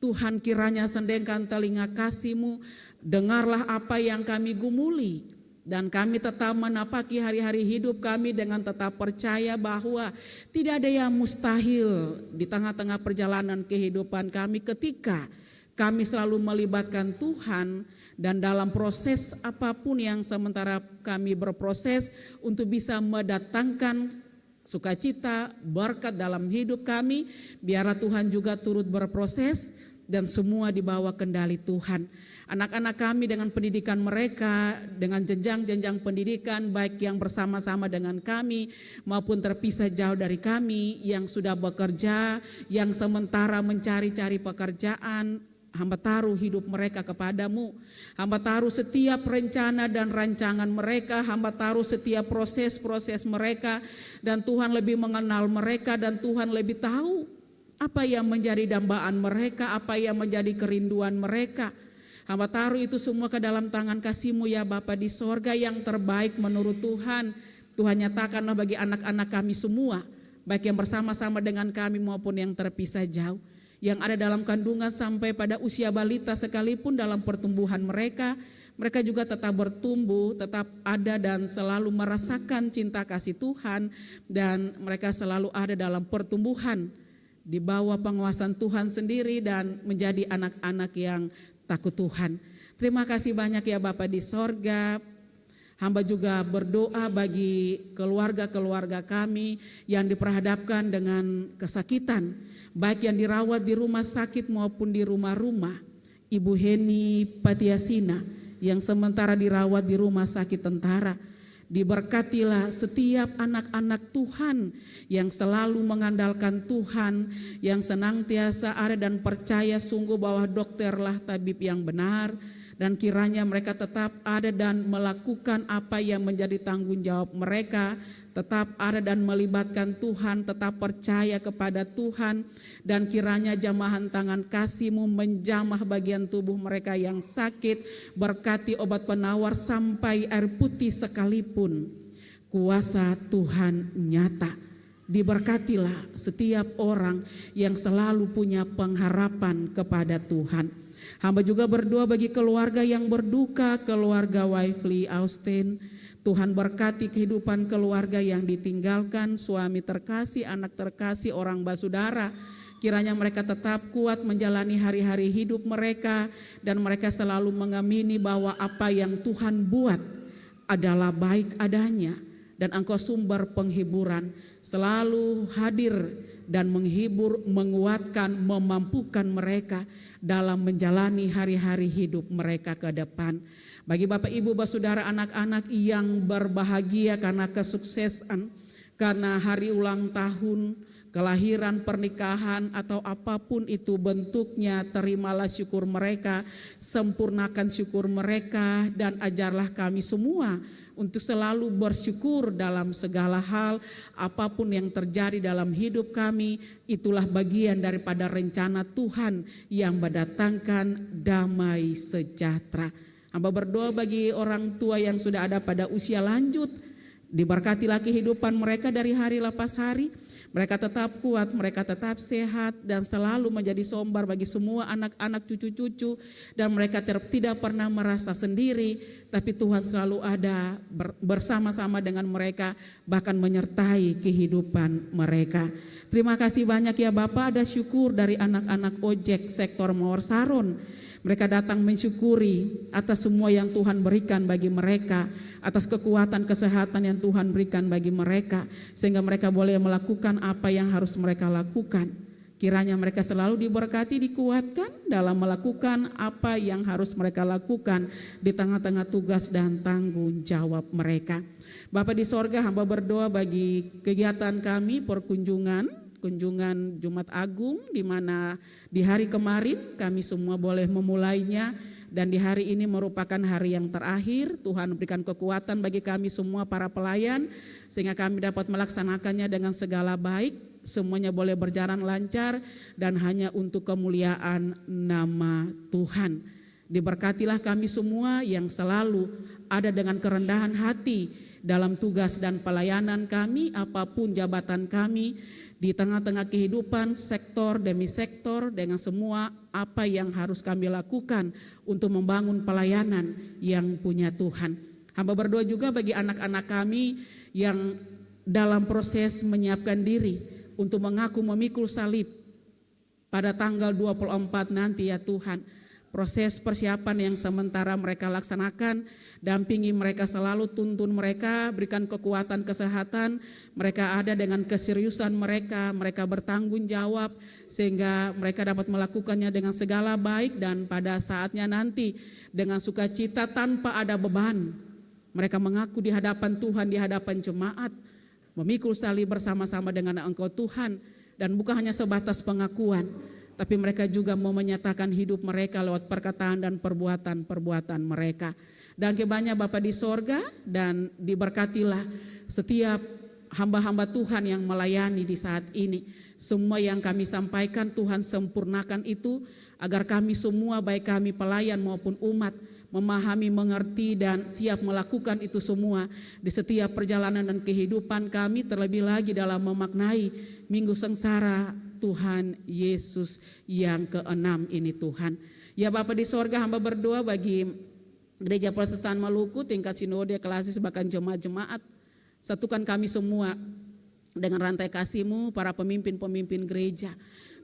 Tuhan, kiranya sendengkan telinga kasih-Mu, dengarlah apa yang kami gumuli. Dan kami tetap menapaki hari-hari hidup kami dengan tetap percaya bahwa tidak ada yang mustahil di tengah-tengah perjalanan kehidupan kami ketika kami selalu melibatkan Tuhan, dan dalam proses apapun yang sementara kami berproses untuk bisa mendatangkan sukacita, berkat dalam hidup kami, biarlah Tuhan juga turut berproses dan semua di bawah kendali Tuhan. Anak-anak kami dengan pendidikan mereka, dengan jenjang-jenjang pendidikan baik yang bersama-sama dengan kami maupun terpisah jauh dari kami, yang sudah bekerja, yang sementara mencari-cari pekerjaan, hamba taruh hidup mereka kepadamu. Hamba taruh setiap rencana dan rancangan mereka, hamba taruh setiap proses-proses mereka, dan Tuhan lebih mengenal mereka dan Tuhan lebih tahu apa yang menjadi dambaan mereka, apa yang menjadi kerinduan mereka. Hamba taruh itu semua ke dalam tangan kasih-Mu ya Bapa di sorga, yang terbaik menurut Tuhan. Tuhan nyatakanlah bagi anak-anak kami semua, baik yang bersama-sama dengan kami maupun yang terpisah jauh, yang ada dalam kandungan sampai pada usia balita sekalipun dalam pertumbuhan mereka juga tetap bertumbuh, tetap ada dan selalu merasakan cinta kasih Tuhan, dan mereka selalu ada dalam pertumbuhan di bawah penguasaan Tuhan sendiri dan menjadi anak-anak yang takut Tuhan. Terima kasih banyak ya Bapa di sorga. Hamba juga berdoa bagi keluarga-keluarga kami yang diperhadapkan dengan kesakitan, baik yang dirawat di rumah sakit maupun di rumah-rumah. Ibu Heni Patiasina yang sementara dirawat di rumah sakit tentara. Diberkatilah setiap anak-anak Tuhan yang selalu mengandalkan Tuhan, yang senantiasa ada dan percaya sungguh bahwa dokterlah tabib yang benar, dan kiranya mereka tetap ada dan melakukan apa yang menjadi tanggung jawab mereka, tetap ada dan melibatkan Tuhan, tetap percaya kepada Tuhan, dan kiranya jamahan tangan kasih-Mu menjamah bagian tubuh mereka yang sakit, berkati obat penawar sampai air putih sekalipun. Kuasa Tuhan nyata. Diberkatilah setiap orang yang selalu punya pengharapan kepada Tuhan. Hamba juga berdoa bagi keluarga yang berduka, keluarga Wifely Austin. Tuhan berkati kehidupan keluarga yang ditinggalkan, suami terkasih, anak terkasih, orang basudara. Kiranya mereka tetap kuat menjalani hari-hari hidup mereka, dan mereka selalu mengamini bahwa apa yang Tuhan buat adalah baik adanya, dan Engkau sumber penghiburan, selalu hadir dan menghibur, menguatkan, memampukan mereka dalam menjalani hari-hari hidup mereka ke depan. Bagi Bapak Ibu, Saudara, anak-anak yang berbahagia karena kesuksesan, karena hari ulang tahun, kelahiran, pernikahan, atau apapun itu bentuknya, terimalah syukur mereka, sempurnakan syukur mereka, dan ajarlah kami semua untuk selalu bersyukur dalam segala hal. Apapun yang terjadi dalam hidup kami, itulah bagian daripada rencana Tuhan yang mendatangkan damai sejahtera. Hamba berdoa bagi orang tua yang sudah ada pada usia lanjut, diberkatilah kehidupan mereka dari hari lepas hari. Mereka tetap kuat, mereka tetap sehat, dan selalu menjadi sumber bagi semua anak-anak, cucu-cucu, dan mereka tidak pernah merasa sendiri, tapi Tuhan selalu ada bersama-sama dengan mereka, bahkan menyertai kehidupan mereka. Terima kasih banyak ya Bapak, ada syukur dari anak-anak ojek sektor Mawar Saron. Mereka datang mensyukuri atas semua yang Tuhan berikan bagi mereka, atas kekuatan kesehatan yang Tuhan berikan bagi mereka, sehingga mereka boleh melakukan apa yang harus mereka lakukan. Kiranya mereka selalu diberkati, dikuatkan dalam melakukan apa yang harus mereka lakukan di tengah-tengah tugas dan tanggung jawab mereka. Bapa di sorga, hamba berdoa bagi kegiatan kami kunjungan Jumat Agung, di mana di hari kemarin kami semua boleh memulainya, dan di hari ini merupakan hari yang terakhir. Tuhan berikan kekuatan bagi kami semua para pelayan, sehingga kami dapat melaksanakannya dengan segala baik, semuanya boleh berjalan lancar dan hanya untuk kemuliaan nama Tuhan. Diberkatilah kami semua yang selalu ada dengan kerendahan hati dalam tugas dan pelayanan kami, apapun jabatan kami, di tengah-tengah kehidupan sektor demi sektor, dengan semua apa yang harus kami lakukan untuk membangun pelayanan yang punya Tuhan. Hamba berdoa juga bagi anak-anak kami yang dalam proses menyiapkan diri untuk mengaku memikul salib pada tanggal 24 nanti ya Tuhan. Proses persiapan yang sementara mereka laksanakan, dampingi mereka selalu, tuntun mereka, berikan kekuatan kesehatan, mereka ada dengan keseriusan mereka bertanggung jawab, sehingga mereka dapat melakukannya dengan segala baik, dan pada saatnya nanti dengan sukacita tanpa ada beban. Mereka mengaku di hadapan Tuhan, di hadapan jemaat, memikul salib bersama-sama dengan Engkau Tuhan, dan bukan hanya sebatas pengakuan, tapi mereka juga mau menyatakan hidup mereka lewat perkataan dan perbuatan-perbuatan mereka. Dan kebanyakan Bapa di sorga, dan diberkatilah setiap hamba-hamba Tuhan yang melayani di saat ini. Semua yang kami sampaikan Tuhan sempurnakan itu agar kami semua baik kami pelayan maupun umat memahami, mengerti dan siap melakukan itu semua di setiap perjalanan dan kehidupan kami, terlebih lagi dalam memaknai Minggu Sengsara Tuhan Yesus yang ke-6 ini Tuhan. Ya Bapa di sorga, hamba berdoa bagi Gereja Protestan Maluku, tingkat sinode, klasis, bahkan jemaat-jemaat. Satukan kami semua dengan rantai kasih-Mu, para pemimpin-pemimpin gereja.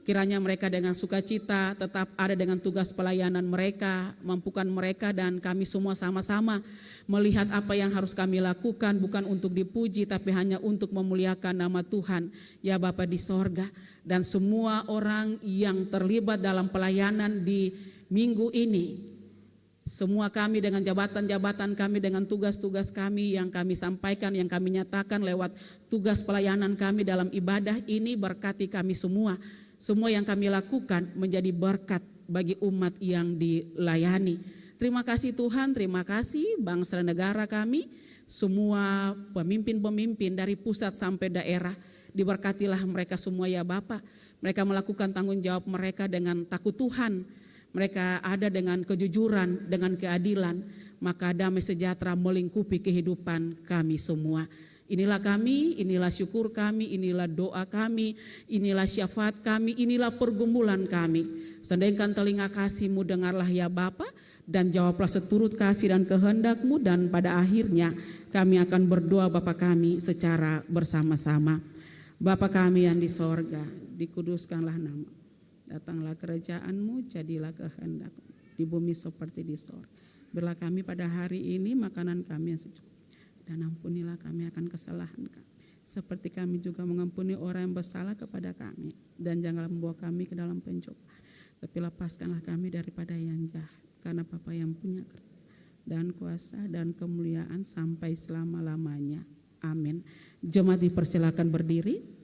Kiranya mereka dengan sukacita tetap ada dengan tugas pelayanan mereka, mampukan mereka dan kami semua sama-sama melihat apa yang harus kami lakukan bukan untuk dipuji tapi hanya untuk memuliakan nama Tuhan, ya Bapa di sorga. Dan semua orang yang terlibat dalam pelayanan di minggu ini, semua kami dengan jabatan-jabatan kami, dengan tugas-tugas kami yang kami sampaikan, yang kami nyatakan lewat tugas pelayanan kami dalam ibadah ini, berkati kami semua. Semua yang kami lakukan menjadi berkat bagi umat yang dilayani. Terima kasih Tuhan, terima kasih bangsa dan negara kami, semua pemimpin-pemimpin dari pusat sampai daerah. Diberkatilah mereka semua ya Bapa. Mereka melakukan tanggung jawab mereka dengan takut Tuhan. Mereka ada dengan kejujuran, dengan keadilan, maka damai sejahtera melingkupi kehidupan kami semua. Inilah kami, inilah syukur kami, inilah doa kami, inilah syafaat kami, inilah pergumulan kami. Sandaikan telinga kasih-Mu, dengarlah ya Bapa, dan jawablah seturut kasih dan kehendak-Mu, dan pada akhirnya kami akan berdoa Bapa kami secara bersama-sama. Bapa kami yang di sorga, dikuduskanlah nama. Datanglah kerajaan-Mu, jadilah kehendak-Mu di bumi seperti di sorga. Berilah kami pada hari ini makanan kami yang secukupnya, dan ampunilah kami akan kesalahan kami, seperti kami juga mengampuni orang yang bersalah kepada kami. Dan janganlah membawa kami ke dalam pencobaan, tapi lepaskanlah kami daripada yang jahat, karena Bapa yang punya kerajaan dan kuasa dan kemuliaan sampai selama-lamanya. Amin. Jemaat dipersilakan berdiri.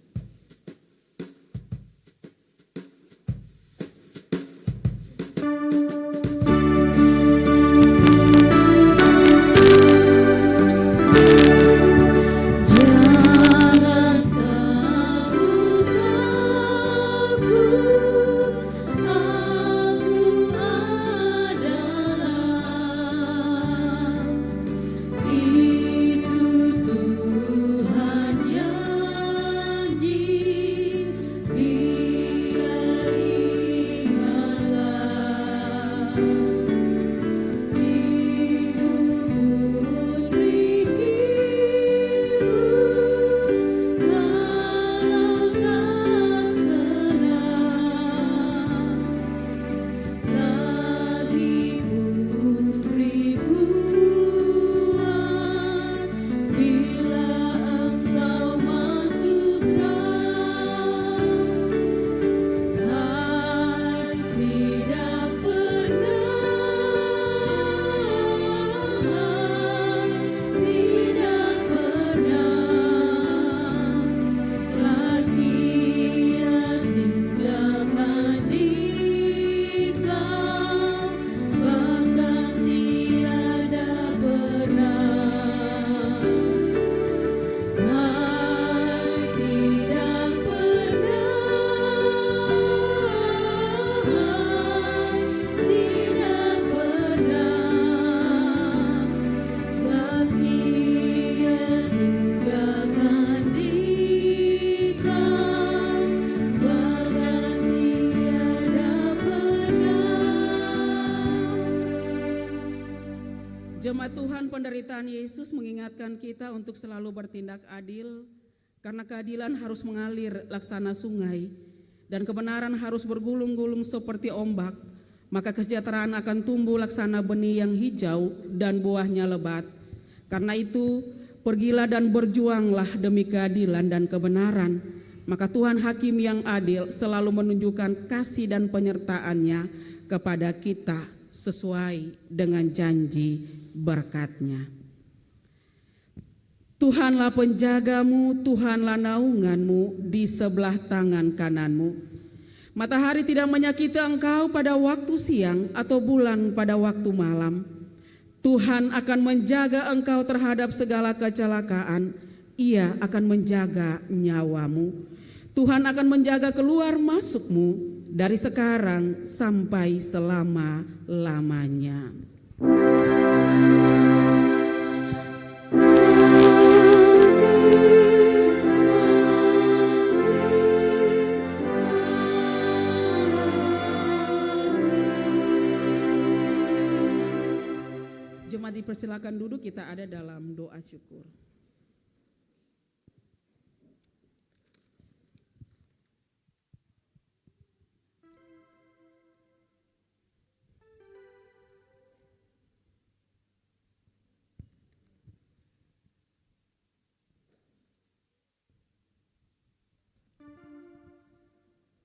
Jemaat Tuhan, penderitaan Yesus mengingatkan kita untuk selalu bertindak adil, karena keadilan harus mengalir laksana sungai dan kebenaran harus bergulung-gulung seperti ombak. Maka kesejahteraan akan tumbuh laksana benih yang hijau dan buahnya lebat. Karena itu, pergilah dan berjuanglah demi keadilan dan kebenaran. Maka Tuhan Hakim yang adil selalu menunjukkan kasih dan penyertaannya kepada kita sesuai dengan janji berkat-Nya. Tuhanlah penjagamu, Tuhanlah naunganmu di sebelah tangan kananmu. Matahari tidak menyakiti engkau pada waktu siang atau bulan pada waktu malam. Tuhan akan menjaga engkau terhadap segala kecelakaan Ia akan menjaga nyawamu. Tuhan akan menjaga keluar masukmu dari sekarang sampai selama-lamanya. Jemaat dipersilakan duduk, kita ada dalam doa syukur.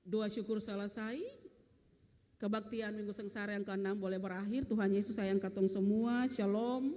Doa syukur selesai. Kebaktian Minggu Sengsara yang ke-6 boleh berakhir. Tuhan Yesus sayang katong semua. Shalom.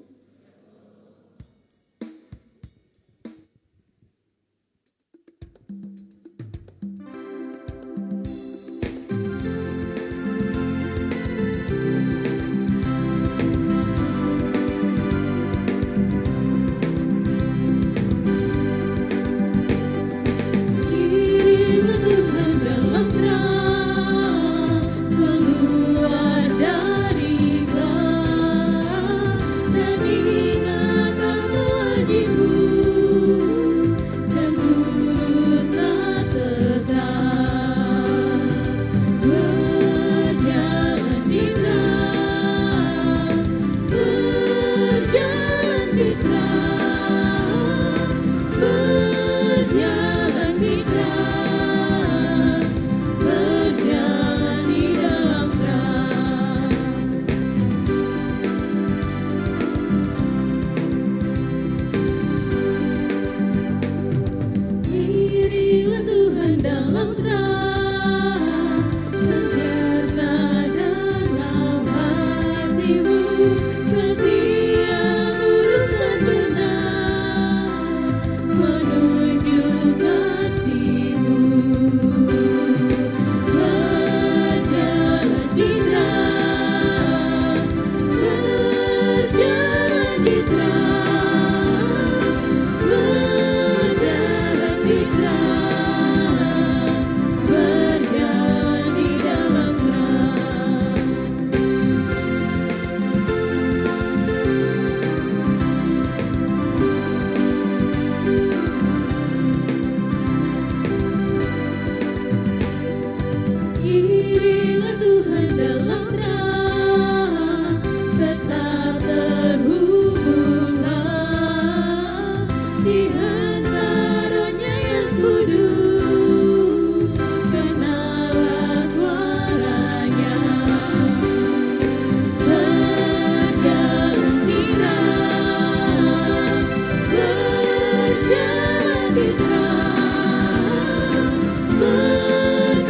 Berjalan